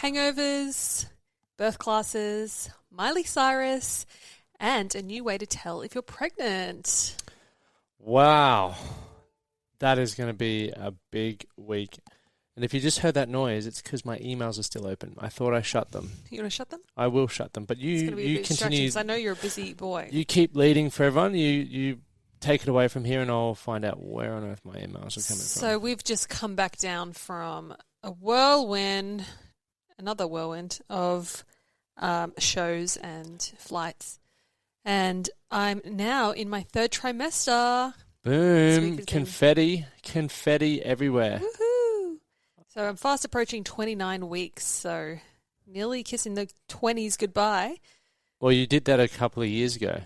Hangovers, birth classes, Miley Cyrus, and a new way to tell if you're pregnant. Wow. That is going to be a big week. And if you just heard that noise, it's because my emails are still open. I thought I shut them. You want to shut them? I will shut them. But you continue. I know you're a busy boy. You keep leading for everyone. You take it away from here and I'll find out where on earth my emails are coming from. So we've just come back down from a whirlwind, another whirlwind of shows and flights. And I'm now in my third trimester. Boom. Confetti everywhere. Woohoo. So I'm fast approaching 29 weeks, so nearly kissing the 20s goodbye. Well, you did that a couple of years ago.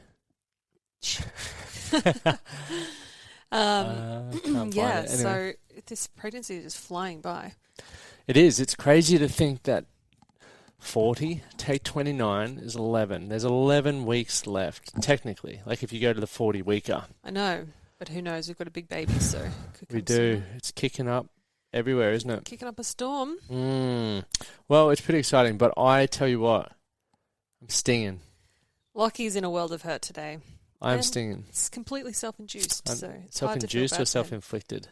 Anyway. So this pregnancy is just flying by. It is. It's crazy to think that 40, take 29 is 11. There's 11 weeks left, technically. Like if you go to the 40-weeker. I know, but who knows? We've got a big baby, so we do. Sooner. It's kicking up everywhere, isn't it? Kicking up a storm. Well, it's pretty exciting, but I tell you what, I'm stinging. Lachie's in a world of hurt today. I'm stinging. It's completely self-induced, so it's self-induced or self-inflicted?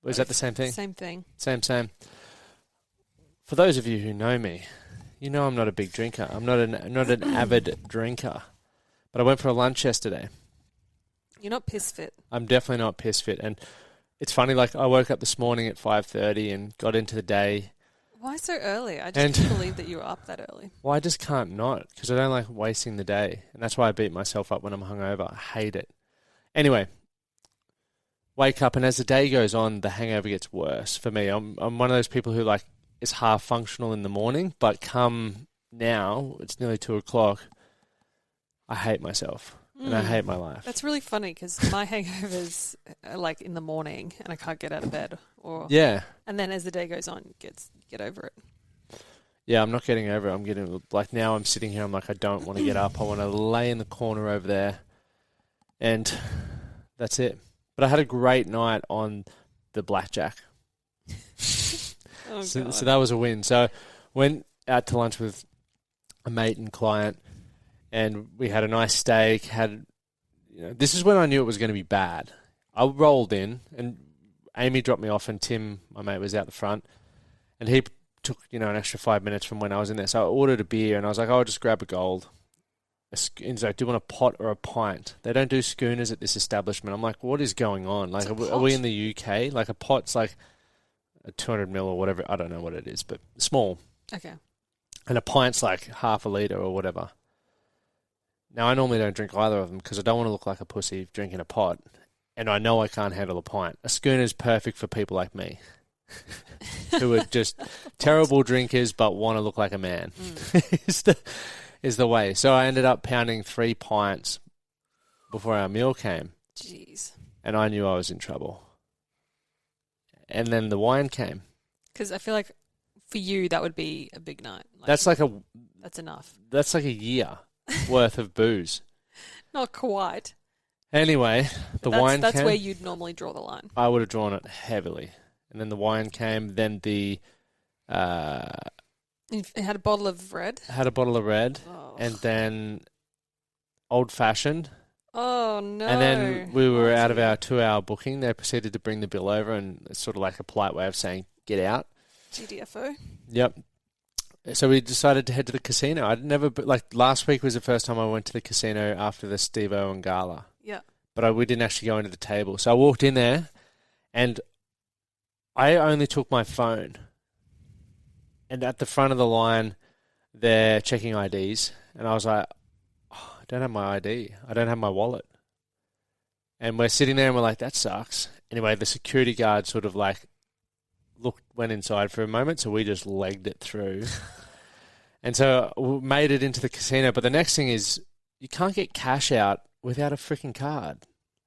Is that the same thing? Same thing. Same. For those of you who know me, you know I'm not a big drinker. I'm not an avid drinker. But I went for a lunch yesterday. You're not piss fit. I'm definitely not piss fit. And it's funny, like I woke up this morning at 5:30 and got into the day. Why so early? I just can't believe that you were up that early. Well, I just can't not, because I don't like wasting the day. And that's why I beat myself up when I'm hungover. I hate it. Anyway, wake up, and as the day goes on, the hangover gets worse for me. I'm one of those people who like is half functional in the morning, but come now, it's nearly 2 o'clock, I hate myself. And I hate my life. That's really funny because my hangovers are like in the morning and I can't get out of bed. Yeah. And then as the day goes on, get over it. Yeah, I'm not getting over it. I'm getting, like now I'm sitting here, I'm like, I don't want to get up. I want to lay in the corner over there. And that's it. But I had a great night on the blackjack. So that was a win. So went out to lunch with a mate and client. And we had a nice steak. This is when I knew it was going to be bad. I rolled in, and Amy dropped me off, and Tim, my mate, was out the front. And he took, an extra 5 minutes from when I was in there. So I ordered a beer, and I was like, I'll just grab a gold. He's like, do you want a pot or a pint? They don't do schooners at this establishment. I'm like, what is going on? Like, are we in the UK? Like, a pot's like a 200 ml or whatever. I don't know what it is, but small. Okay. And a pint's like half a litre or whatever. Now, I normally don't drink either of them because I don't want to look like a pussy drinking a pot, and I know I can't handle a pint. A schooner is perfect for people like me who are just terrible drinkers but want to look like a man is the way. So I ended up pounding 3 pints before our meal came. Jeez. And I knew I was in trouble. And then the wine came. Because I feel like for you that would be a big night. Like, that's enough. That's like a year worth of booze. Not quite. Anyway, wine came. That's where you'd normally draw the line. I would have drawn it heavily. And then the wine came. Then it had a bottle of red? Oh. And then old-fashioned. Oh, no. And then we were out of our 2-hour booking. They proceeded to bring the bill over, and it's sort of like a polite way of saying, get out. GDFO. Yep. So we decided to head to the casino. I'd never, last week was the first time I went to the casino after the Irwin Gala. Yeah. But we didn't actually go into the table. So I walked in there, and I only took my phone. And at the front of the line, they're checking IDs. And I was like, I don't have my ID. I don't have my wallet. And we're sitting there and we're like, that sucks. Anyway, the security guard sort of went inside for a moment, so we just legged it through. And so we made it into the casino. But the next thing is you can't get cash out without a freaking card.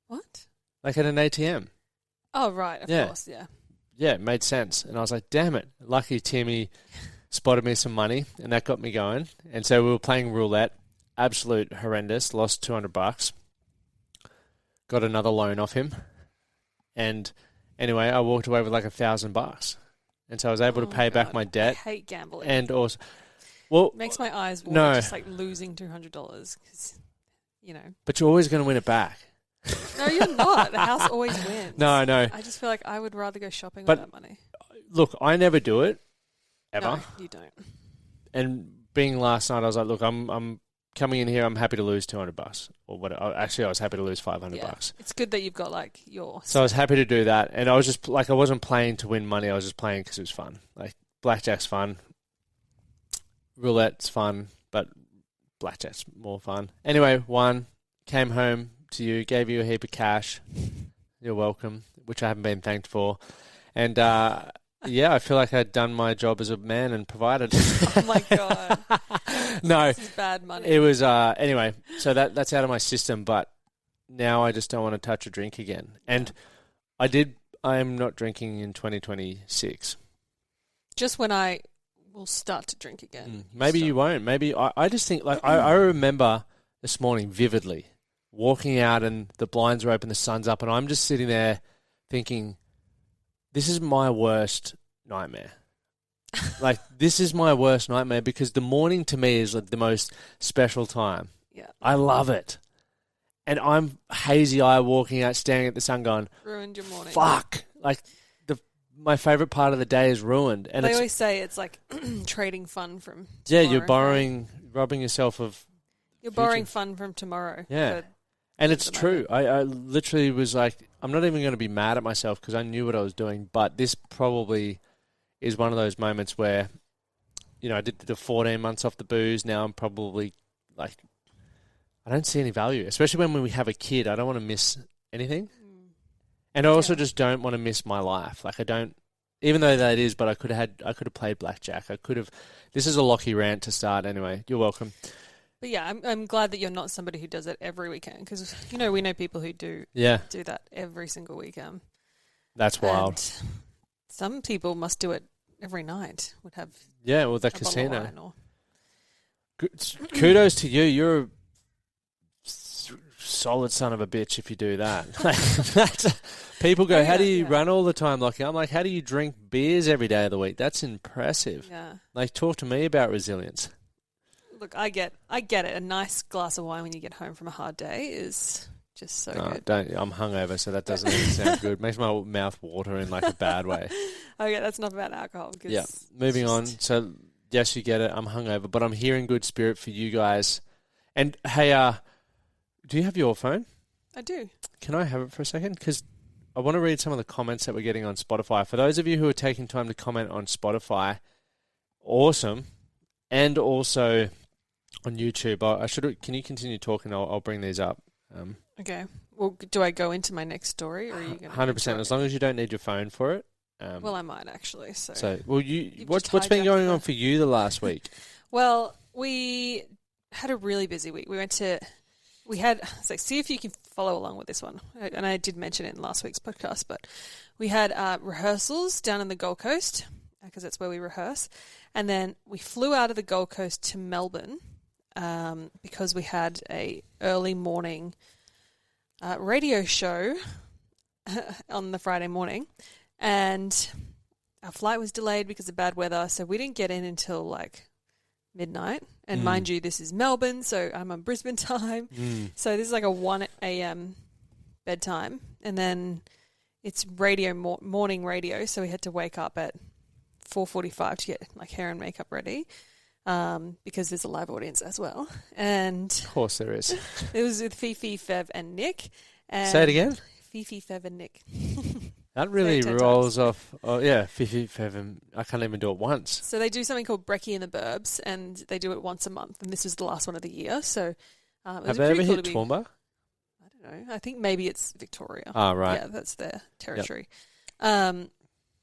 What? Like at an ATM. Oh, right. Of course, yeah. Yeah, it made sense. And I was like, damn it. Lucky Timmy spotted me some money, and that got me going. And so we were playing roulette. Absolute horrendous. Lost $200. Got another loan off him. And anyway, I walked away with like $1,000. and so I was able to pay back my debt. I hate gambling. And also, well, makes my eyes water. No. Just like losing $200 because, But you're always going to win it back. No, you're not. The house always wins. No, I know. I just feel like I would rather go shopping with that money. Look, I never do it, ever. No, you don't. And being last night, I was like, look, I'm coming in here. I'm happy to lose $200 or what? Actually, I was happy to lose $500. It's good that you've got like your. So I was happy to do that, and I was just like, I wasn't playing to win money. I was just playing because it was fun. Like blackjack's fun, roulette's fun, but blackjack's more fun. Anyway, won. Came home to you, gave you a heap of cash. You're welcome, which I haven't been thanked for. And yeah, I feel like I'd done my job as a man and provided. Oh my God. No. This is bad money. It was, anyway, so that's out of my system, but now I just don't want to touch a drink again. And I'm not drinking in 2026. Just when I will start to drink again. Maybe you won't. Maybe, I just think, like, I remember this morning vividly walking out and the blinds are open, the sun's up, and I'm just sitting there thinking, this is my worst nightmare. Like, this is my worst nightmare because the morning to me is like the most special time. Yeah. I love it. And I'm hazy-eyed walking out, staring at the sun going, ruined your morning. Fuck. Like, my favourite part of the day is ruined. And they always say it's like trading fun from tomorrow. Yeah, you're robbing yourself of You're future. borrowing fun from tomorrow. Yeah. And it's true. I literally was like, I'm not even going to be mad at myself because I knew what I was doing. But this probably is one of those moments where, I did the 14 months off the booze. Now I'm probably like, I don't see any value, especially when we have a kid. I don't want to miss anything. And I also just don't want to miss my life. Like I don't, even though that is, but I could have played blackjack. This is a Lachie rant to start anyway. You're welcome. But yeah, I'm glad that you're not somebody who does it every weekend because, we know people who do that every single weekend. That's wild. And some people must do it every night. Would have the casino. Kudos to you. You're a solid son of a bitch if you do that. People go, how do you run all the time, Lachie? I'm like, how do you drink beers every day of the week? That's impressive. Yeah. Like, talk to me about resilience. Look, I get it. A nice glass of wine when you get home from a hard day is just so good. I'm hungover, so that doesn't even sound good. Makes my mouth water in like a bad way. Okay, that's not about alcohol. Yeah. Moving on. So, yes, you get it. I'm hungover, but I'm here in good spirit for you guys. And, hey, do you have your phone? I do. Can I have it for a second? Because I want to read some of the comments that we're getting on Spotify. For those of you who are taking time to comment on Spotify, awesome. And also on YouTube, can you continue talking? I'll bring these up. Okay. Well, do I go into my next story, or are you going to 100%? As long as you don't need your phone for it. Well, I might actually. So what's been going on for you the last week? Well, we had a really busy week. See if you can follow along with this one. And I did mention it in last week's podcast, but we had rehearsals down in the Gold Coast because that's where we rehearse. And then we flew out of the Gold Coast to Melbourne because we had a early morning radio show on the Friday morning. And our flight was delayed because of bad weather, so we didn't get in until like midnight. And mind you, this is Melbourne, so I'm on Brisbane time. So this is like a 1 a.m. bedtime. And then it's morning radio, so we had to wake up at 4:45 to get like hair and makeup ready because there's a live audience as well. And of course there is. It was with Fifi, Fev, and Nick. And say it again? Fifi, Fev, and Nick. That really rolls off. Oh, yeah, Fifi, Fev, and I can't even do it once. So they do something called Brekkie in the Burbs, and they do it once a month, and this is the last one of the year. So have they ever hit Toowoomba? I don't know. I think maybe it's Victoria. Oh, right. Yeah, that's their territory. Yep.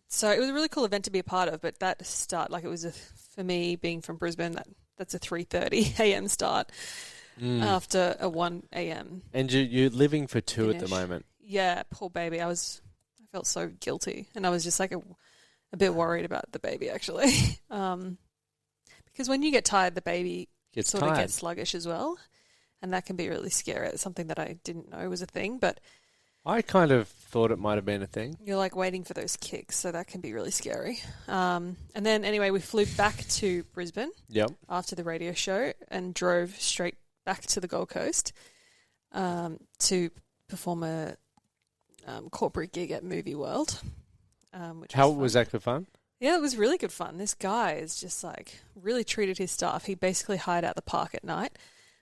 So it was a really cool event to be a part of, but that start, like it was for me being from Brisbane, that's a 3:30 a.m. start after a 1 a.m. And you're living for two finish. At the moment. Yeah, poor baby. I felt so guilty, and I was just like a bit worried about the baby actually, because when you get tired, the baby gets sluggish as well, and that can be really scary. It's something that I didn't know was a thing, but I kind of thought it might have been a thing. You're like waiting for those kicks, so that can be really scary. And then anyway, we flew back to Brisbane after the radio show and drove straight back to the Gold Coast to perform a corporate gig at Movie World. How was that for fun? Yeah, it was really good fun. This guy is just like really treated his staff. He basically hired out the park at night,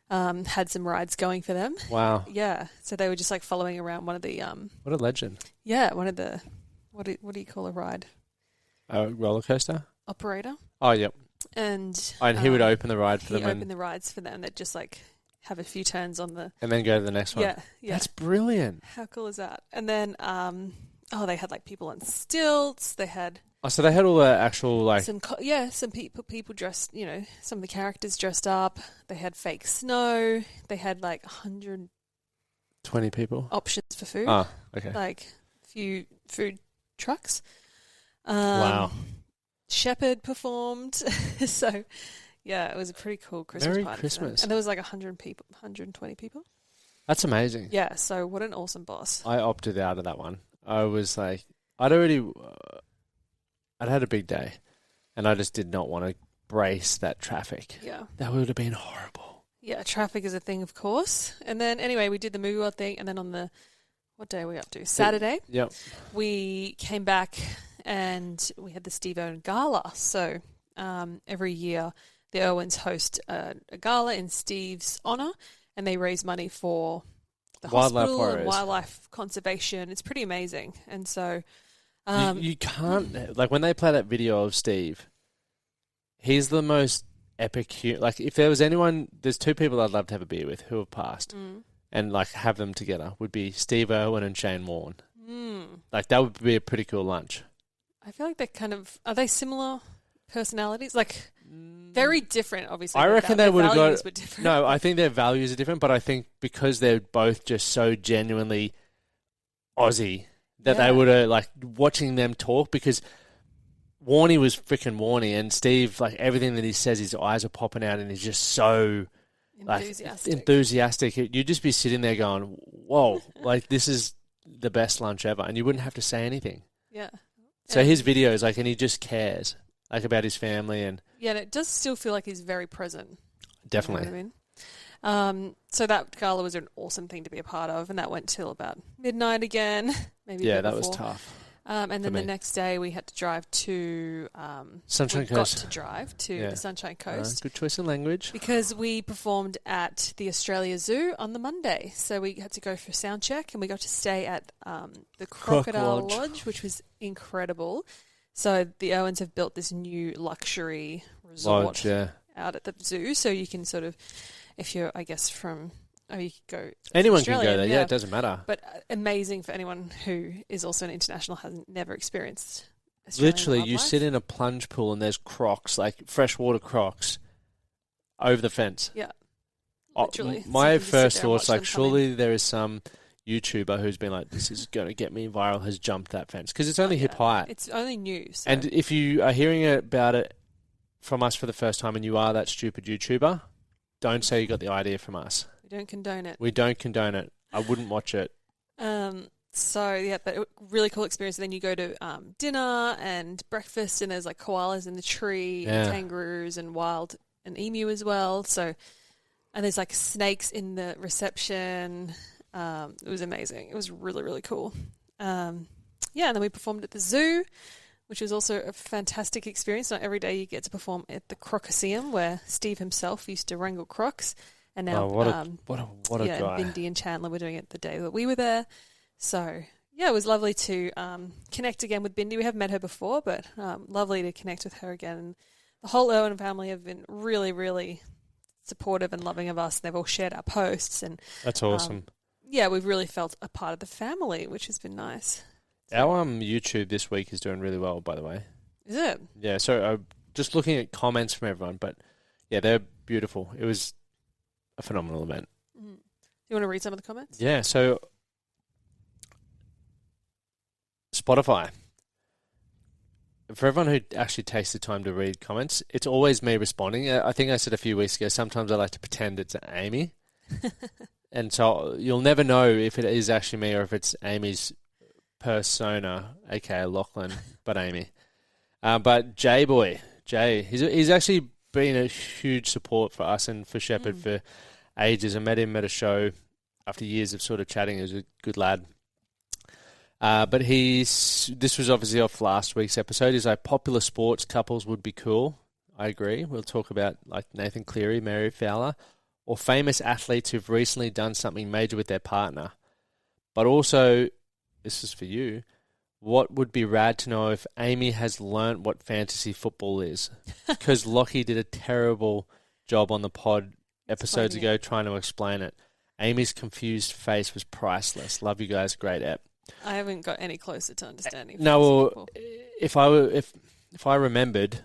had some rides going for them. Wow. Yeah, so they were just like following around one of the what a legend. Yeah, one of the what do you call a ride? A roller coaster? Operator. Oh, yep. And he would open the ride for them. He opened the rides for them. They'd just like have a few turns on the and then go to the next one. Yeah. That's brilliant. How cool is that? And then they had like people on stilts. They had so they had all the actual like some people dressed, some of the characters dressed up. They had fake snow. They had like 120 people options for food. Oh, okay. Like a few food trucks. Wow. Shepherd performed. So yeah, it was a pretty cool Christmas Merry party. Christmas. And there was like 120 people. That's amazing. Yeah, so what an awesome boss. I opted out of that one. I was like, I'd had a big day, and I just did not want to brace that traffic. Yeah. That would have been horrible. Yeah, traffic is a thing, of course. And then, anyway, we did the Movie World thing, and then on what day were we up to? Saturday. Yep. We came back, and we had the Irwin Gala. So every year, the Irwins host a gala in Steve's honour, and they raise money for the hospital and wildlife conservation. It's pretty amazing. And so you can't like when they play that video of Steve, he's the most epic like if there was anyone, there's two people I'd love to have a beer with who have passed and like have them together would be Steve Irwin and Shane Warne. Like that would be a pretty cool lunch. I feel like they're kind of, are they similar personalities? Like very different, obviously. I reckon they would have got. No, I think their values are different, but I think because they're both just so genuinely Aussie that they would have like watching them talk because Warnie was freaking Warnie and Steve, like everything that he says, his eyes are popping out and he's just so enthusiastic. You'd just be sitting there going, whoa, like this is the best lunch ever. And you wouldn't have to say anything. Yeah. So his videos, like, and he just cares. Like about his family and and it does still feel like he's very present. Definitely. You know what I mean? So that gala was an awesome thing to be a part of, and that went till about midnight again. Maybe that was tough. And then the next day we had to drive to Sunshine Coast. Got to drive to the Sunshine Coast. Good choice of language. Because we performed at the Australia Zoo on the Monday, so we had to go for sound check, and we got to stay at the Crocodile Lodge, which was incredible. So the Irwins have built this new luxury resort out at the zoo, so you can sort of, if you're, I guess, you could go. Anyone can go there, it doesn't matter. But amazing for anyone who is also an international, hasn't never experienced Australian Literally, wildlife. you sit in a plunge pool and there's crocs, like freshwater crocs, over the fence. Yeah. Literally. My first thought's like, surely there is some YouTuber who's been like, this is going to get me viral, has jumped that fence. Because it's only hip height. It's only new. So. And if you are hearing about it from us for the first time and you are that stupid YouTuber, don't say you got the idea from us. We don't condone it. We don't condone it. I wouldn't watch it. So, but a really cool experience. And then you go to dinner and breakfast, and there's like koalas in the tree, and kangaroos and an emu as well. So, and there's like snakes in the reception. It was amazing. It was really, really cool. And then we performed at the zoo, which was also a fantastic experience. Not every day you get to perform at the Crocoseum, where Steve himself used to wrangle crocs. And now, what a guy. Bindi and Chandler were doing it the day that we were there. So, it was lovely to connect again with Bindi. We have met her before, but lovely to connect with her again. And the whole Irwin family have been really, really supportive and loving of us. They've all shared our posts. And that's awesome. We've really felt a part of the family, which has been nice. Our YouTube this week is doing really well, by the way. Is it? Yeah, so just looking at comments from everyone, but they're beautiful. It was a phenomenal event. Do you want to read some of the comments? Yeah, so Spotify. For everyone who actually takes the time to read comments, it's always me responding. I think I said a few weeks ago, sometimes I like to pretend it's Amy. And so you'll never know if it is actually me or if it's Amy's persona, aka Lachlan, but Amy. But Jay, he's actually been a huge support for us and for Shepherd for ages. I met him at a show after years of sort of chatting. He was a good lad. But this was obviously off last week's episode. He's like, popular sports couples would be cool. I agree. We'll talk about like Nathan Cleary, Mary Fowler, or famous athletes who've recently done something major with their partner. But also, this is for you, what would be rad to know if Amy has learnt what fantasy football is? Because Lachie did a terrible job on the pod episodes ago trying to explain it. Amy's confused face was priceless. Love you guys. Great ep. I haven't got any closer to understanding. No, well, if I remembered,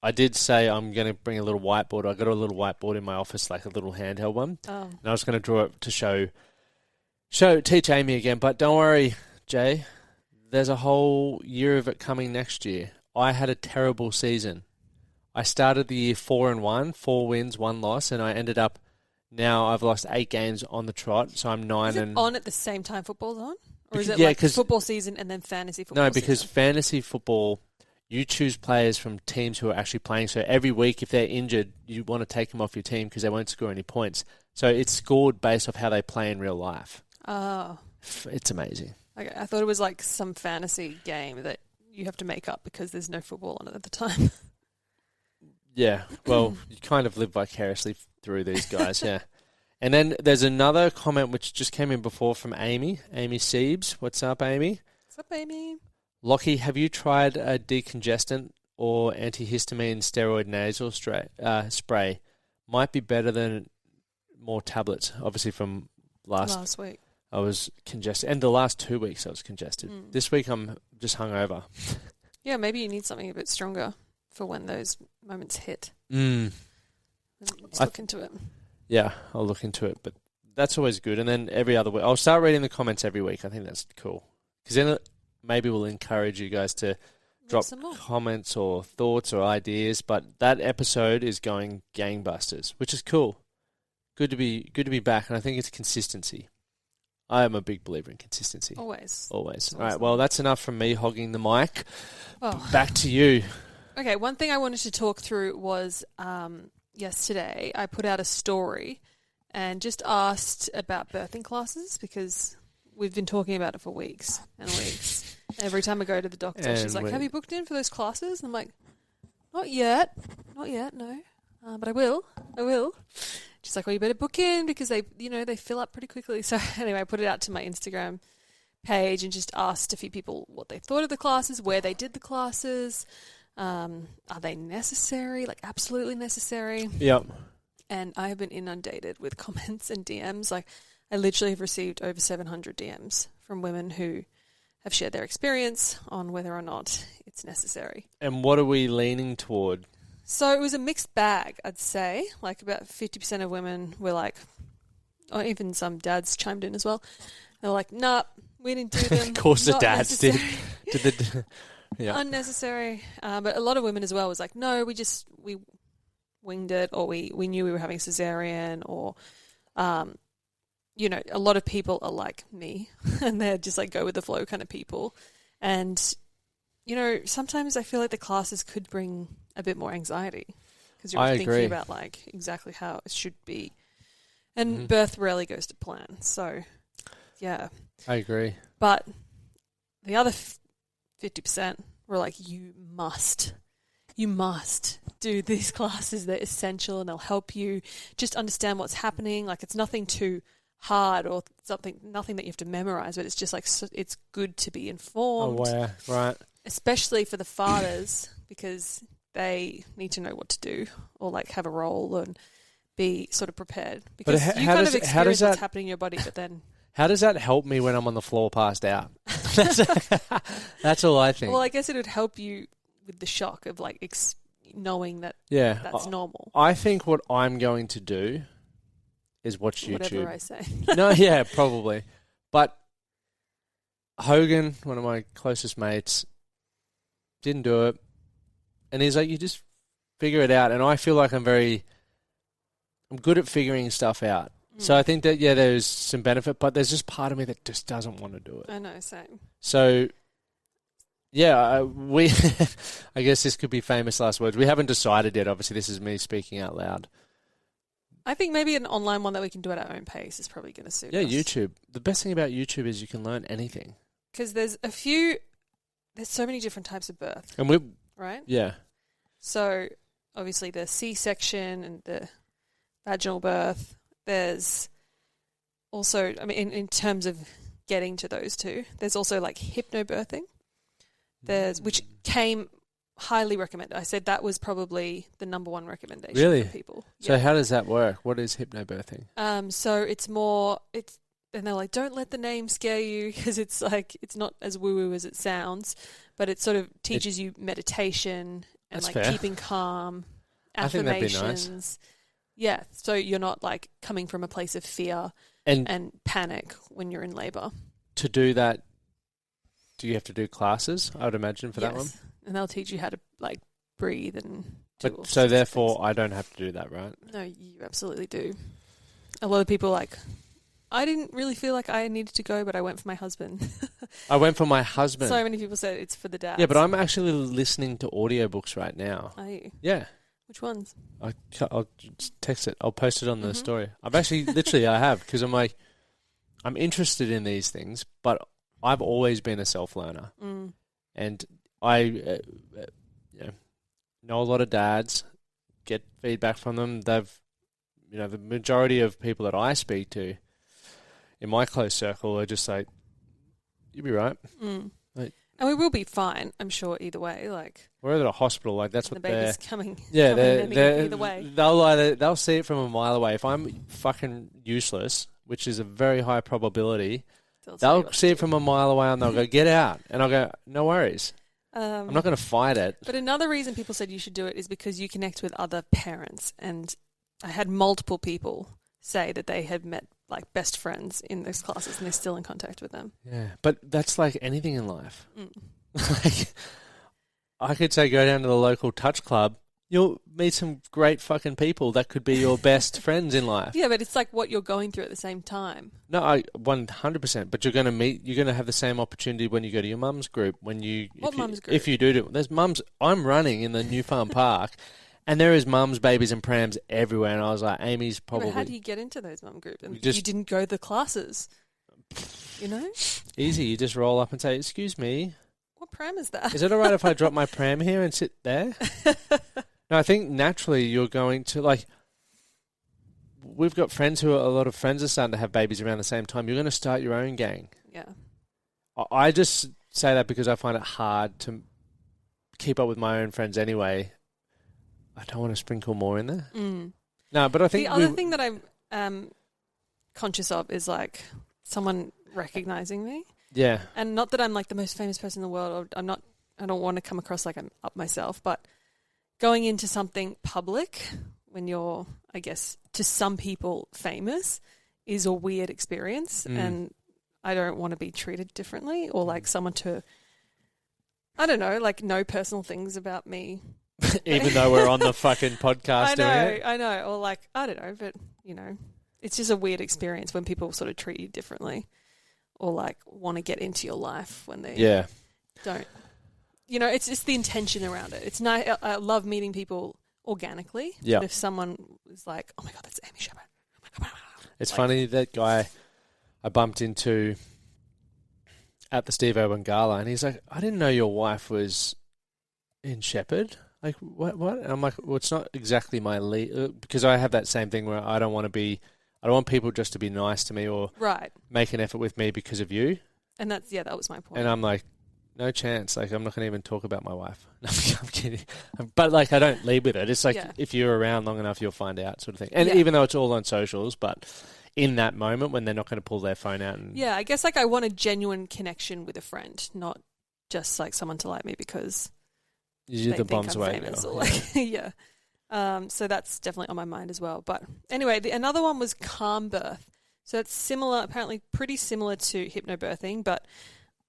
I did say I'm going to bring a little whiteboard. I got a little whiteboard in my office, like a little handheld one. Oh. And I was going to draw it to teach Amy again. But don't worry, Jay. There's a whole year of it coming next year. I had a terrible season. I started the year 4-1, 4 wins, 1 loss, and I ended up now I've lost 8 games on the trot, so I'm 9 Is it and on at the same time football's on? Or is it like football season and then fantasy football? No, because fantasy football, you choose players from teams who are actually playing. So every week, if they're injured, you want to take them off your team because they won't score any points. So it's scored based off how they play in real life. Oh. It's amazing. Okay, I thought it was like some fantasy game that you have to make up because there's no football on it at the time. Yeah, well, you kind of live vicariously through these guys, yeah. And then there's another comment which just came in before from Amy Siebes. What's up, Amy? What's up, Amy? Lachie, have you tried a decongestant or antihistamine steroid nasal spray? Might be better than more tablets. Obviously from last week. I was congested. And the last 2 weeks I was congested. This week I'm just hungover. Yeah, maybe you need something a bit stronger for when those moments hit. Let's look into it. Yeah, I'll look into it. But that's always good. And then every other week, I'll start reading the comments every week. I think that's cool. Because then maybe we'll encourage you guys to drop comments or thoughts or ideas. But that episode is going gangbusters, which is cool. Good to be back. And I think it's consistency. I am a big believer in consistency. Always. All right, well, that's enough from me hogging the mic. Oh. Back to you. Okay, one thing I wanted to talk through was yesterday I put out a story and just asked about birthing classes because we've been talking about it for weeks and weeks. Every time I go to the doctor, she's like, have you booked in for those classes? And I'm like, not yet, no, but I will. She's like, well, you better book in because they fill up pretty quickly. So anyway, I put it out to my Instagram page and just asked a few people what they thought of the classes, where they did the classes. Are they necessary? Like absolutely necessary? Yep. And I have been inundated with comments and DMs. Like I literally have received over 700 DMs from women who have shared their experience on whether or not it's necessary. And what are we leaning toward? So it was a mixed bag, I'd say. Like about 50% of women were like, or even some dads chimed in as well. They were like, nah, we didn't do them. Of course the dads did. Yeah. Unnecessary. But a lot of women as well was like, no, we winged it, or we knew we were having cesarean, or, a lot of people are like me and they're just like go with the flow kind of people. And, sometimes I feel like the classes could bring a bit more anxiety because you're thinking about like exactly how it should be. And birth rarely goes to plan. So, yeah. I agree. But the other 50% were like, you must do these classes. They're essential and they'll help you just understand what's happening. Like it's nothing too hard or nothing that you have to memorize, but it's just like, it's good to be informed. Oh, wow. Right. Especially for the fathers because they need to know what to do or like have a role and be sort of prepared because you kind of experience what's happening in your body, but then... How does that help me when I'm on the floor passed out? That's all I think. Well, I guess it would help you with the shock of like knowing that that's normal. I think what I'm going to do is watch YouTube. Whatever I say. No, yeah, probably. But Hogan, one of my closest mates, didn't do it. And he's like, you just figure it out. And I feel like I'm good at figuring stuff out. So I think that, there's some benefit, but there's just part of me that just doesn't want to do it. I know, same. So, we, I guess this could be famous last words. We haven't decided yet. Obviously, this is me speaking out loud. I think maybe an online one that we can do at our own pace is probably going to suit us. Yeah, YouTube. The best thing about YouTube is you can learn anything. Because there's so many different types of birth. And right? Yeah. So, obviously, the C-section and the vaginal birth. There's also, I mean, in terms of getting to those two, there's also like hypnobirthing. Which came highly recommended. I said that was probably the number one recommendation for people. So how does that work? What is hypnobirthing? So and they're like, don't let the name scare you because it's like, it's not as woo-woo as it sounds, but it sort of teaches you meditation and like keeping calm, affirmations. I think that'd be nice. Yeah, so you're not like coming from a place of fear and panic when you're in labour. To do that, do you have to do classes, I would imagine, for that one? And they'll teach you how to like breathe and do all so therefore, things. I don't have to do that, right? No, you absolutely do. A lot of people like, I didn't really feel like I needed to go, but I went for my husband. I went for my husband. So many people said it's for the dads. Yeah, but I'm actually listening to audiobooks right now. Are you? Yeah. Which ones? I'll just text it. I'll post it on the story. I've actually, literally, I have, because I'm like, I'm interested in these things, but I've always been a self-learner. And I know a lot of dads, get feedback from them. They've, the majority of people that I speak to in my close circle are just like, you'll be right. Like, and we will be fine, I'm sure, either way. Like, we're at a hospital, like that's what the baby's coming. Yeah, they're either way. They'll see it from a mile away. If I'm fucking useless, which is a very high probability, they'll see it from a mile away and they'll go, get out. And I'll go, no worries. I'm not going to fight it. But another reason people said you should do it is because you connect with other parents. And I had multiple people say that they had met like best friends in those classes and they're still in contact with them. Yeah, but that's like anything in life. Like, I could say go down to the local touch club. You'll meet some great fucking people that could be your best friends in life. Yeah, but it's like what you're going through at the same time. No, 100%. But you're going to have the same opportunity when you go to your mum's group. What mum's group? If you do, there's mums. I'm running in the New Farm Park, and there is mums, babies, and prams everywhere. And I was like, Amy's probably. But how do you get into those mum groups? And you didn't go to the classes, Easy. You just roll up and say, "Excuse me, what pram is that? Is it all right if I drop my pram here and sit there?" No, I think naturally you're going to, like, we've got a lot of friends are starting to have babies around the same time. You're going to start your own gang. Yeah. I just say that because I find it hard to keep up with my own friends anyway. I don't want to sprinkle more in there. No, but I think the other thing that I'm conscious of is like someone recognizing me. Yeah. And not that I'm like the most famous person in the world. Or I don't want to come across like I'm up myself, but going into something public when you're, I guess, to some people famous is a weird experience. And I don't want to be treated differently or like someone to, I don't know, like know personal things about me. Even though we're on the fucking podcast doing it. I know. Or like, I don't know, but it's just a weird experience when people sort of treat you differently or like want to get into your life when they don't. It's just the intention around it. It's nice. I love meeting people organically. Yeah. But if someone was like, "Oh my God, that's Amy Shepherd." It's funny, that guy I bumped into at the Irwin Gala, and he's like, "I didn't know your wife was in Shepherd." Like, what? And I'm like, well, it's not exactly my lead, because I have that same thing where I don't want people just to be nice to me or make an effort with me because of you. And that was my point. And I'm like, no chance. Like, I'm not going to even talk about my wife. No, I'm kidding. But, like, I don't lead with it. It's like, if you're around long enough, you'll find out, sort of thing. And even though it's all on socials, but in that moment when they're not going to pull their phone out. And I guess, like, I want a genuine connection with a friend, not just, like, someone to like me because you're the bombs away now. So that's definitely on my mind as well. But anyway, another one was calm birth. So it's similar, apparently pretty similar to hypnobirthing, but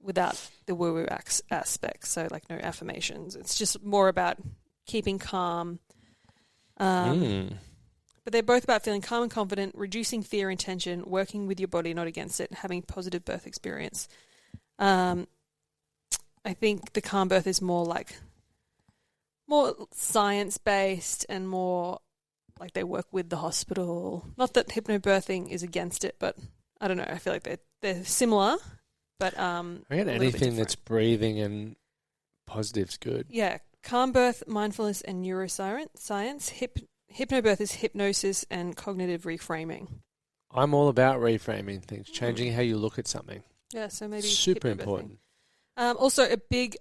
without the woo-woo aspect. So like no affirmations. It's just more about keeping calm. But they're both about feeling calm and confident, reducing fear and tension, working with your body, not against it, having positive birth experience. I think the calm birth is more science-based and more like they work with the hospital. Not that hypnobirthing is against it, but I don't know. I feel like they're similar, but I get anything that's breathing and positive's good. Yeah, calm birth, mindfulness, and neuroscience. Hypnobirth is hypnosis and cognitive reframing. I'm all about reframing things, changing how you look at something. Yeah, so maybe super important. Also, a big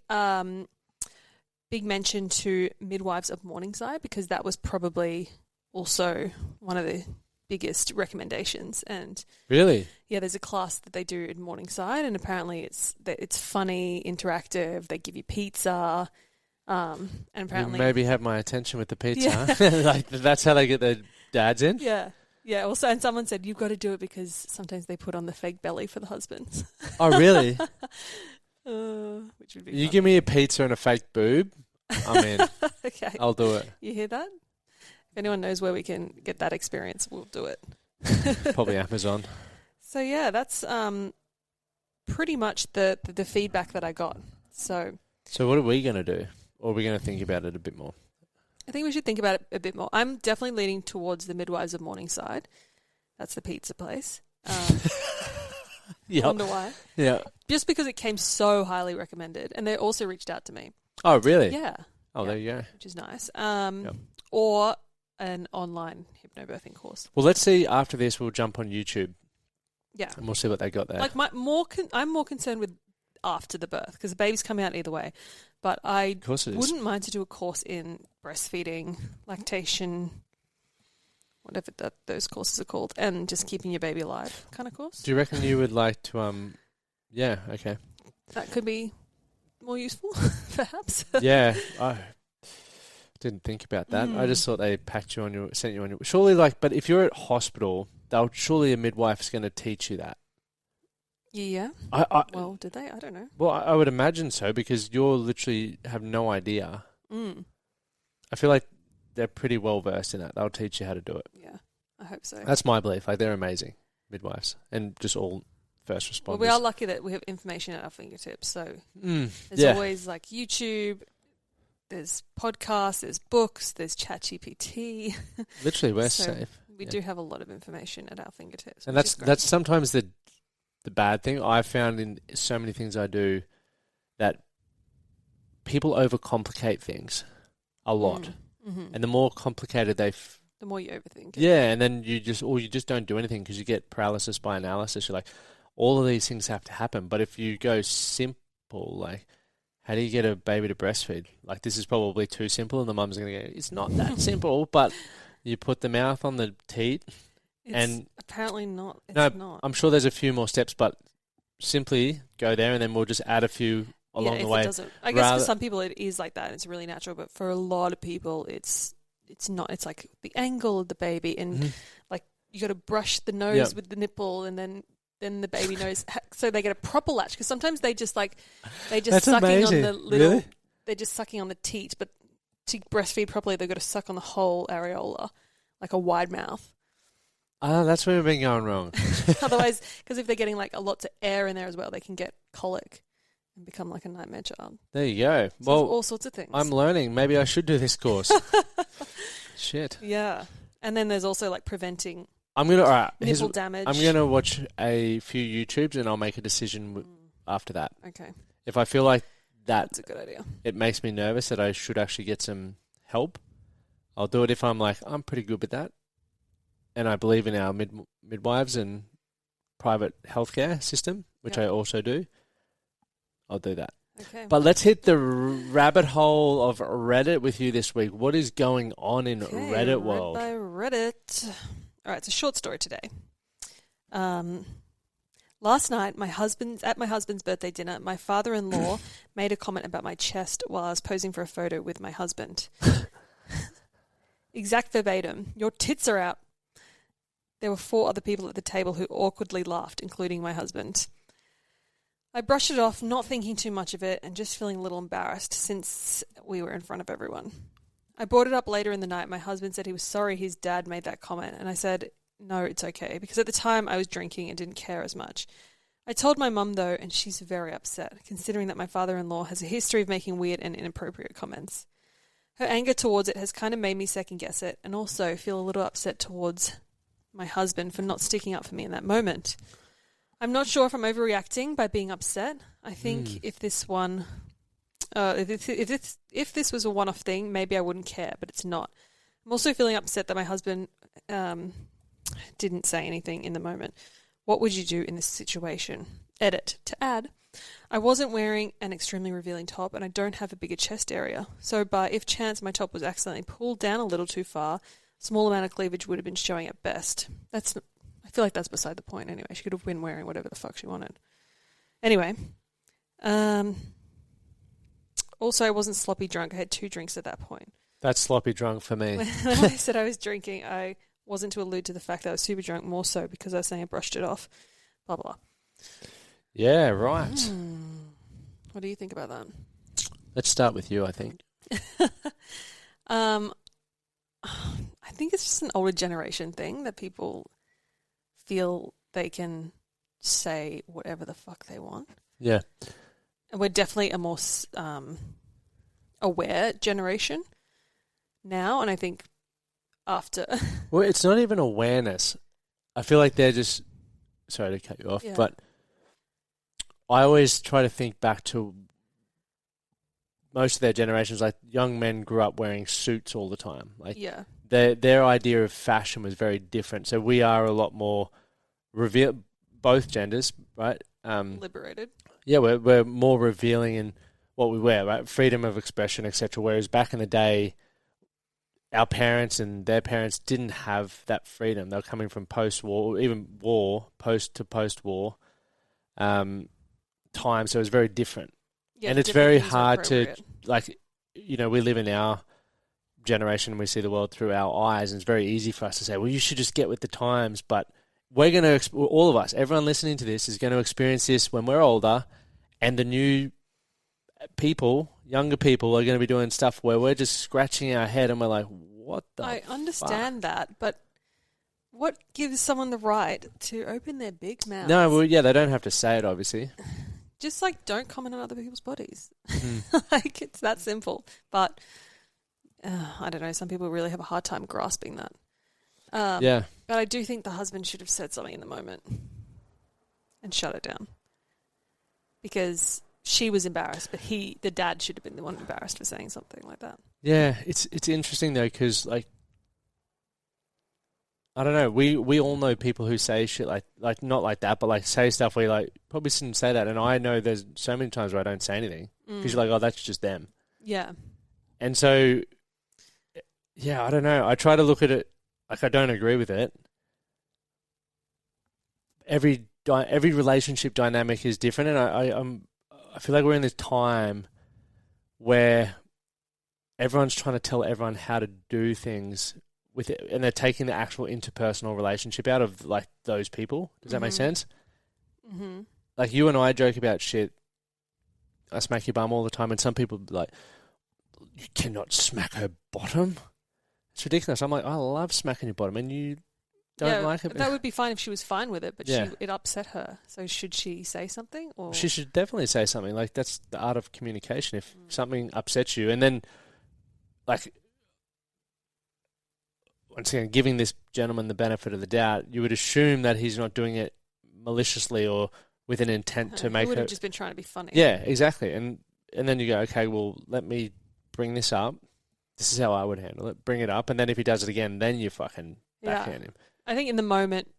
mention to midwives of Morningside, because that was probably also one of the biggest recommendations. And really, yeah, there's a class that they do in Morningside, and apparently it's funny, interactive. They give you pizza, and apparently you maybe have my attention with the pizza. Yeah. Like that's how they get their dads in. Yeah. Yeah, also, and someone said, you've got to do it because sometimes they put on the fake belly for the husbands. Oh, really? Which would be You fun. give me a pizza and a fake boob, I'm in. Okay. I'll do it. You hear that? If anyone knows where we can get that experience, we'll do it. Probably Amazon. So, yeah, that's pretty much the feedback that I got. So what are we going to do? Or are we going to think about it a bit more? I think we should think about it a bit more. I'm definitely leaning towards the Midwives of Morningside. That's the pizza place. Yeah. Wonder why. Yeah. Just because it came so highly recommended. And they also reached out to me. Oh, really? Yeah. Oh, there you go. Which is nice. Yep. Or an online hypnobirthing course. Well, let's see. After this, we'll jump on YouTube. Yeah. And we'll see what they got there. Like I'm more concerned with after the birth, because the baby's coming out either way. But I wouldn't mind to do a course in breastfeeding, lactation, whatever those courses are called, and just keeping your baby alive kind of course. Do you reckon you would like to, yeah, okay. That could be more useful, perhaps. Yeah, I didn't think about that. I just thought they sent you on your, surely but if you're at hospital, surely a midwife is going to teach you that. Yeah. Well, did they? I don't know. Well, I would imagine so, because you'll literally have no idea. Mm. I feel like they're pretty well versed in that. They'll teach you how to do it. Yeah, I hope so. That's my belief. Like, they're amazing midwives, and just all first responders. Well, we are lucky that we have information at our fingertips. So there's always like YouTube, there's podcasts, there's books, there's ChatGPT. Literally, we're safe. We do have a lot of information at our fingertips, and that's sometimes the bad thing I've found in so many things I do, that people overcomplicate things a lot. Mm-hmm. And the more complicated the more you overthink it. Yeah, and then you just don't do anything because you get paralysis by analysis. You're like, all of these things have to happen. But if you go simple, like, how do you get a baby to breastfeed? Like, this is probably too simple, and the mum's going to go, it's not that simple, but you put the mouth on the teat. It's apparently not. It's not. I'm sure there's a few more steps, but simply go there and then we'll just add a few along the way. It doesn't. I guess for some people it is like that. It's really natural, but for a lot of people it's not. It's like the angle of the baby, and like you got to brush the nose with the nipple, and then the baby knows, so they get a proper latch, because sometimes they just sucking amazing. on the little. Really? They're just sucking on the teat, but to breastfeed properly, they've got to suck on the whole areola, like a wide mouth. That's where we've been going wrong. Otherwise, because if they're getting like a lot of air in there as well, they can get colic and become like a nightmare child. There you go. So well, all sorts of things. I'm learning. Maybe I should do this course. Shit. Yeah. And then there's also like preventing nipple damage. I'm going to watch a few YouTubes and I'll make a decision after that. Okay. If I feel like that's a good idea, it makes me nervous that I should actually get some help, I'll do it. If I'm like, I'm pretty good with that, and I believe in our midwives and private healthcare system, which I also do, I'll do that. Okay. But let's hit the rabbit hole of Reddit with you this week. What is going on in Reddit world? By Reddit. All right, it's a short story today. Last night, at my husband's birthday dinner, my father-in-law made a comment about my chest while I was posing for a photo with my husband. Exact verbatim, "Your tits are out." There were 4 other people at the table who awkwardly laughed, including my husband. I brushed it off, not thinking too much of it, and just feeling a little embarrassed since we were in front of everyone. I brought it up later in the night. My husband said he was sorry his dad made that comment, and I said, no, it's okay, because at the time I was drinking and didn't care as much. I told my mum, though, and she's very upset, considering that my father-in-law has a history of making weird and inappropriate comments. Her anger towards it has kind of made me second-guess it, and also feel a little upset towards my husband for not sticking up for me in that moment. I'm not sure if I'm overreacting by being upset. I think if this one... if this was a one-off thing, maybe I wouldn't care, but it's not. I'm also feeling upset that my husband didn't say anything in the moment. What would you do in this situation? Edit. To add, I wasn't wearing an extremely revealing top and I don't have a bigger chest area. So by if chance my top was accidentally pulled down a little too far, a small amount of cleavage would have been showing at best. I feel like that's beside the point anyway. She could have been wearing whatever the fuck she wanted. Anyway, also I wasn't sloppy drunk. I had 2 drinks at that point. That's sloppy drunk for me. When I said I was drinking, I wasn't to allude to the fact that I was super drunk, more so because I was saying I brushed it off. Blah, blah. Yeah, right. What do you think about that? Let's start with you, I think. I think it's just an older generation thing that people feel they can say whatever the fuck they want. Yeah. And we're definitely a more aware generation now, and I think after... Well, it's not even awareness. I feel like they're just... Sorry to cut you off, but I always try to think back to most of their generations. Like, young men grew up wearing suits all the time. Like, their idea of fashion was very different. So we are a lot more both genders, right? Liberated. Yeah, we're more revealing in what we wear, right? Freedom of expression, etc. Whereas back in the day, our parents and their parents didn't have that freedom. They were coming from post-war, even war, post-war time, so it was very different. Yeah, and it's very hard to, like, you know, we live in our generation and we see the world through our eyes, and it's very easy for us to say, well, you should just get with the times, but we're going to, all of us, everyone listening to this is going to experience this when we're older, and the new people, younger people, are going to be doing stuff where we're just scratching our head and we're like, what the I understand that, but what gives someone the right to open their big mouth? No, well, yeah, they don't have to say it, obviously. Just, like, don't comment on other people's bodies. Like, it's that simple. But, I don't know, some people really have a hard time grasping that. Yeah. But I do think the husband should have said something in the moment and shut it down. Because she was embarrassed, but the dad should have been the one embarrassed for saying something like that. Yeah, it's interesting though, because, like, I don't know, we all know people who say shit like not like that, but like say stuff where you like probably shouldn't say that. And I know there's so many times where I don't say anything because you're like, oh, that's just them. Yeah. And so, yeah, I don't know. I try to look at it like I don't agree with it. Every relationship dynamic is different, and I feel like we're in this time where everyone's trying to tell everyone how to do things with it, and they're taking the actual interpersonal relationship out of, like, those people. Does that make sense? Mm-hmm. Like, you and I joke about shit. I smack your bum all the time, and some people be like, you cannot smack her bottom. It's ridiculous. I'm like, I love smacking your bottom, and you don't like it. That would be fine if she was fine with it, but it upset her. So should she say something? Or she should definitely say something. Like, that's the art of communication. If something upsets you, and then, like, once again, giving this gentleman the benefit of the doubt, you would assume that he's not doing it maliciously or with an intent to make her... He would have just been trying to be funny. Yeah, exactly. And then you go, okay, well, let me bring this up. This is how I would handle it. Bring it up, and then if he does it again, then you fucking backhand him. I think in the moment,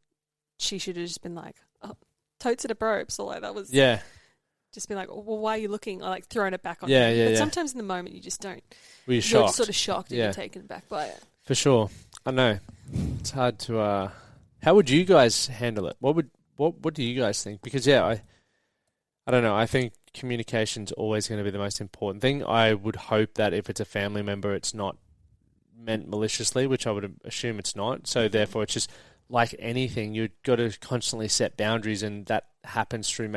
she should have just been like, oh, totes it a ropes, or like that was... Yeah. Just be like, well, why are you looking? Or like throwing it back on him. But sometimes in the moment, you just don't... Well, you're shocked. Sort of shocked and you're taken back by it. For sure. I know. It's hard to... How would you guys handle it? What do you guys think? Because, I don't know. I think communication's always going to be the most important thing. I would hope that if it's a family member, it's not meant maliciously, which I would assume it's not. So, therefore, it's just like anything. You've got to constantly set boundaries, and that happens through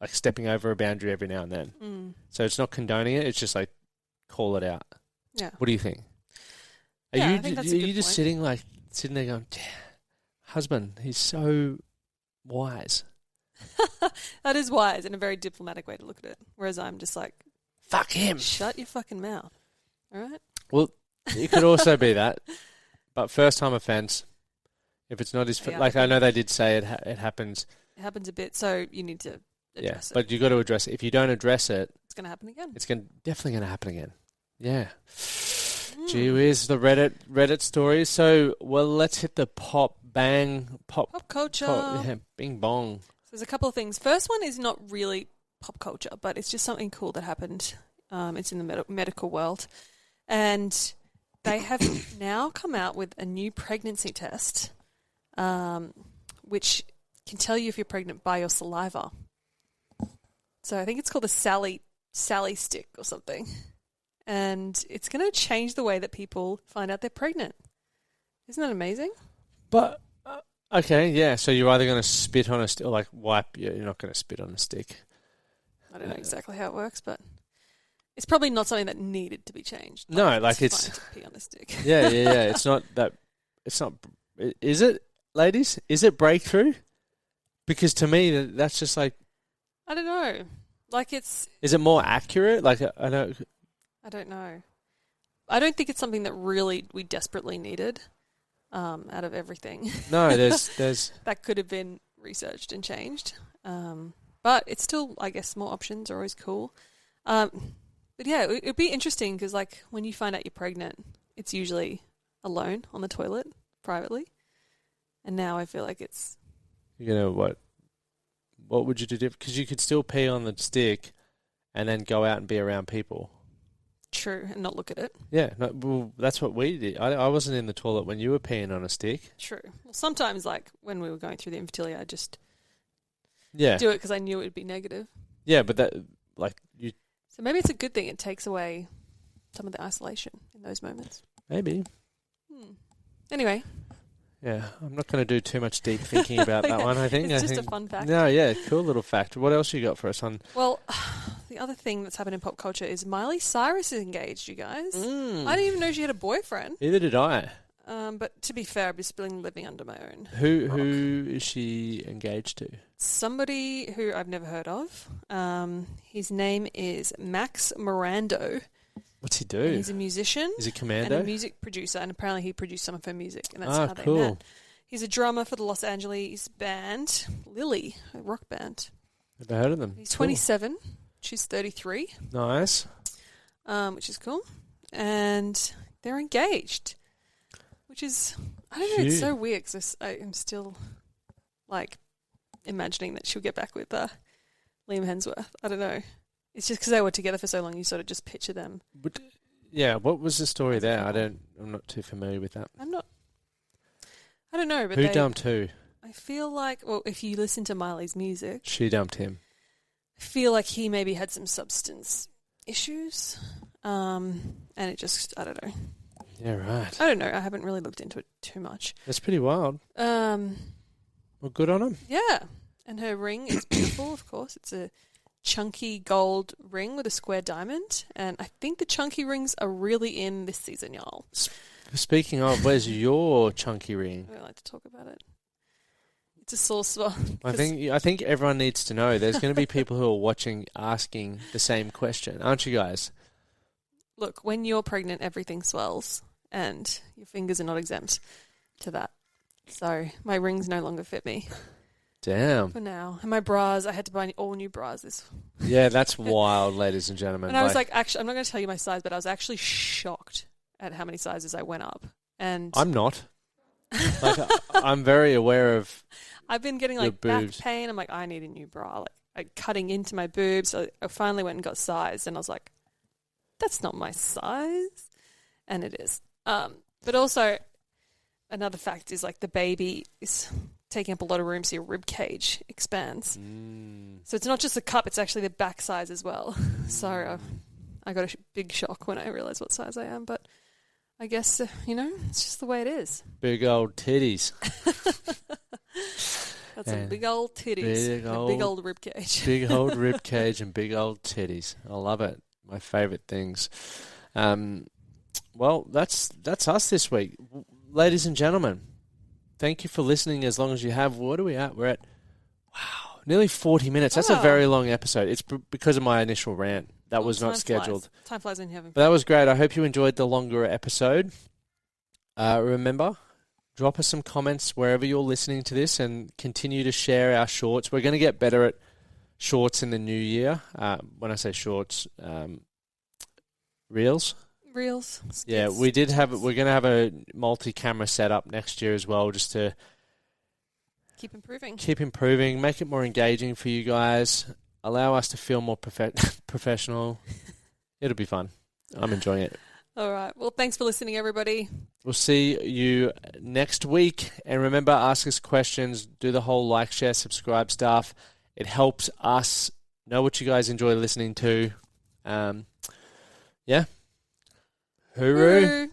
stepping over a boundary every now and then. So, it's not condoning it. It's just like, call it out. Yeah. What do you think? I think that's a good just point. sitting there going, "Damn, husband, he's so wise. That is wise and a very diplomatic way to look at it. Whereas I'm just like, Fuck him." shut your fucking mouth. All right? Well, it could also be that, but first time offence. If it's not his, Yeah, I know they did say it happens. It happens a bit, so you need to address it. But you got to address it. If you don't address it, It's going to happen again. it's definitely going to happen again. Yeah. Gee whiz, the Reddit stories. So, well, let's hit the pop culture. yeah, bing bong. So there's a couple of things. First one is not really pop culture, but it's just something cool that happened. It's in the medical world. And they have now come out with a new pregnancy test, which can tell you if you're pregnant by your saliva. So I think it's called a Sally stick or something. And it's going to change the way that people find out they're pregnant. Isn't that amazing? But, okay, yeah, so you're either going to spit on a stick or like wipe, you're not going to spit on a stick. I don't know exactly how it works, but it's probably not something that needed to be changed. No, like it's fine to pee on a stick. Yeah. It's not. Is it, ladies? Is it breakthrough? Because to me, that's just like. I don't know. Like it's. Is it more accurate? Like I don't. I don't know. I don't think it's something that really we desperately needed. Out of everything. No, there's that could have been researched and changed. But it's still, I guess, more options are always cool. But yeah, it'd be interesting because, like, when you find out you're pregnant, it's usually alone on the toilet, privately. And now I feel like it's... what would you do? Because you could still pee on the stick and then go out and be around people. True, and not look at it. Yeah, no, well, that's what we did. I wasn't in the toilet when you were peeing on a stick. True. Well, sometimes, like, when we were going through the infertility, I just do it because I knew it would be negative. Yeah, but that, like, you... So maybe it's a good thing. It takes away some of the isolation in those moments. Maybe. Anyway. Yeah, I'm not going to do too much deep thinking about that one, I think. It's just a fun fact. No, yeah, cool little fact. What else you got for us on? Well, the other thing that's happened in pop culture is Miley Cyrus is engaged, you guys. I didn't even know she had a boyfriend. Neither did I. But to be fair, I'd be still living under my own. Who is she engaged to? Somebody who I've never heard of. His name is Max Mirando. What's he do? And he's a musician. Is he commando? And a music producer, and apparently he produced some of her music, and that's how cool. they met. He's a drummer for the Los Angeles band Lily, a rock band. Never heard of them. He's 27. She's 33. Nice. Which is cool. And they're engaged, which is, I don't know, it's so weird because I'm still, like, imagining that she'll get back with Liam Hemsworth. I don't know. It's just because they were together for so long, you sort of just picture them. But, yeah, what was the story there? I'm not too familiar with that. I don't know. But who dumped who? I feel like, well, if you listen to Miley's music... She dumped him. I feel like he maybe had some substance issues. And it just, I don't know. Yeah, right. I don't know. I haven't really looked into it too much. That's pretty wild. Well, good on him. Yeah. And her ring is beautiful, of course. It's a chunky gold ring with a square diamond. And I think the chunky rings are really in this season, y'all. Speaking of, where's your chunky ring? I don't like to talk about it. It's a sore spot. I think everyone needs to know. There's going to be people who are watching asking the same question, aren't you guys? Look, when you're pregnant, everything swells, and your fingers are not exempt to that. So my rings no longer fit me. Damn. For now. And my bras, I had to buy all new bras. Yeah, that's wild, ladies and gentlemen. And I was like, actually, I'm not going to tell you my size, but I was actually shocked at how many sizes I went up. And I'm not. Like, I'm very aware of. I've been getting like back pain. I'm like, I need a new bra. Like cutting into my boobs. So I finally went and got sized, and I was like, that's not my size, and it is. But also, another fact is like the baby is taking up a lot of room, so your rib cage expands. So it's not just the cup; it's actually the back size as well. So I got a big shock when I realised what size I am, but. I guess, it's just the way it is. Big old titties. That's some big old titties. Big old rib cage. Big old rib cage and big old titties. I love it. My favourite things. Well, that's us this week. Ladies and gentlemen, thank you for listening as long as you have. What are we at? We're at, wow, nearly 40 minutes. That's a very long episode. It's because of my initial rant. That was not scheduled. Time flies in heaven. But that was great. I hope you enjoyed the longer episode. Remember, drop us some comments wherever you're listening to this and continue to share our shorts. We're going to get better at shorts in the new year. When I say shorts, reels. Reels. Skits, yeah, we're going to have a multi-camera setup next year as well, just to keep improving, make it more engaging for you guys, allow us to feel more professional. It'll be fun. I'm enjoying it. All right. Well, thanks for listening, everybody. We'll see you next week. And remember, ask us questions, do the whole like, share, subscribe stuff. It helps us know what you guys enjoy listening to. Yeah. Hooroo.